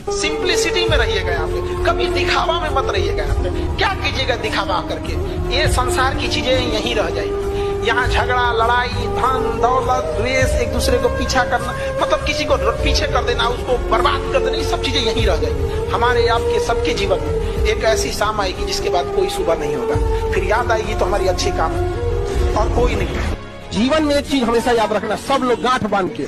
Simplicity में रहिएगा यहाँ पे, कभी दिखावा में मत रहिएगा यहाँ पे। क्या कीजिएगा दिखावा करके, ये संसार की चीजें यहीं रह जाएगी। यहाँ झगड़ा, लड़ाई, धन दौलत, द्वेष, एक दूसरे को पीछा करना, मतलब किसी को पीछे कर देना, उसको बर्बाद कर देना, ये सब चीजें यहीं रह जाएगी। हमारे आपके सबके जीवन में एक ऐसी शाम आएगी जिसके बाद कोई सुबह नहीं होगा, फिर याद आएगी तो हमारी अच्छी काम और कोई नहीं। जीवन में एक चीज हमेशा याद रखना, सब लोग गांठ बांध के,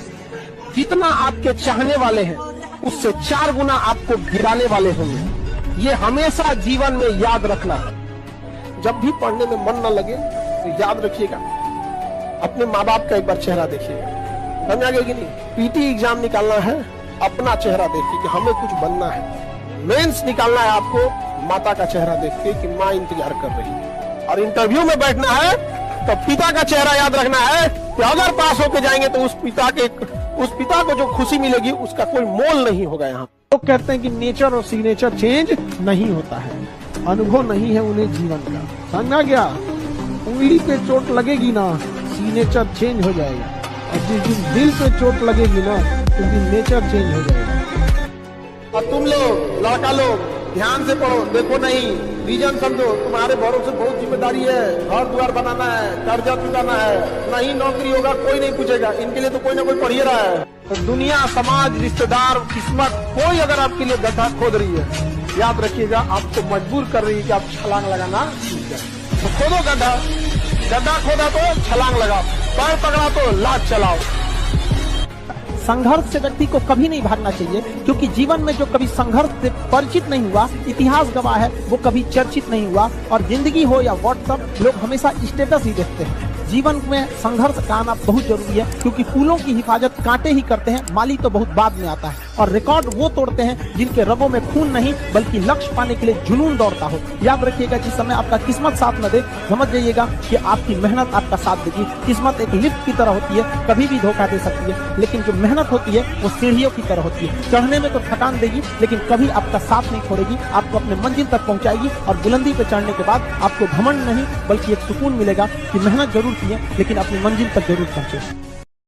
जितना आपके चाहने वाले हैं उससे 4 गुना आपको गिराने वाले होंगे। ये हमेशा जीवन में याद रखना। जब भी पढ़ने में मन न लगे तो याद रखिएगा, अपने माँ बाप का एक बार चेहरा देखिएगा, समझ आ गया कि नहीं। पीटी एग्जाम निकालना है, अपना चेहरा देखिए कि हमें कुछ बनना है। मेंस निकालना है आपको, माता का चेहरा देख के कि माँ इंतजार कर रही है। और इंटरव्यू में बैठना है तो पिता का चेहरा याद रखना है कि अगर पास होके जाएंगे तो उस पिता को जो खुशी मिलेगी उसका कोई मोल नहीं होगा। यहाँ लोग कहते हैं कि नेचर और सिग्नेचर चेंज नहीं होता है, अनुभव नहीं है उन्हें जीवन का, समझा गया। उंगली पे चोट लगेगी ना, सिग्नेचर चेंज हो जाएगा, और जिस दिन दिल पे चोट लगेगी ना, उस दिन नेचर चेंज हो जाएगा। और तुम लोग लड़का लोग ध्यान से पढ़ो, देखो नहीं, रीजन समझो। तुम्हारे भरोसे बहुत जिम्मेदारी है, घर द्वार बनाना है, कर्जा चुकाना है, नहीं नौकरी होगा कोई नहीं पूछेगा, इनके लिए तो कोई ना कोई पढ़ ही रहा है। तो दुनिया, समाज, रिश्तेदार, किस्मत, कोई अगर आपके लिए गड्ढा खोद रही है, याद रखिएगा आपको मजबूर कर रही है कि आप छलांग लगाना सीख जाए। तो खोदो गड्ढा, गड्ढा खोदा तो छलांग लगाओ, पैर पकड़ा तो लात चलाओ। संघर्ष से व्यक्ति को कभी नहीं भागना चाहिए, क्योंकि जीवन में जो कभी संघर्ष से परिचित नहीं हुआ, इतिहास गवाह है, वो कभी चर्चित नहीं हुआ। और जिंदगी हो या व्हाट्सएप, लोग हमेशा स्टेटस ही देखते हैं। जीवन में संघर्ष का आना बहुत जरूरी है, क्योंकि फूलों की हिफाजत कांटे ही करते हैं, माली तो बहुत बाद में आता है। और रिकॉर्ड वो तोड़ते हैं जिनके रगों में खून नहीं बल्कि लक्ष्य पाने के लिए जुनून दौड़ता हो। याद रखिएगा, जिस समय आपका किस्मत साथ न दे, समझ जाइएगा कि आपकी मेहनत आपका साथ देगी। किस्मत एक लिफ्ट की तरह होती है, कभी भी धोखा दे सकती है, लेकिन जो मेहनत होती है वो सीढ़ियों की तरह होती है। चढ़ने में तो थकान देगी, लेकिन कभी आपका साथ नहीं छोड़ेगी, आपको अपने मंजिल तक पहुंचाएगी। और बुलंदी पे चढ़ने के बाद आपको घमंड नहीं बल्कि एक सुकून मिलेगा कि मेहनत जरूर की है, लेकिन अपनी मंजिल तक जरूर पहुंचे।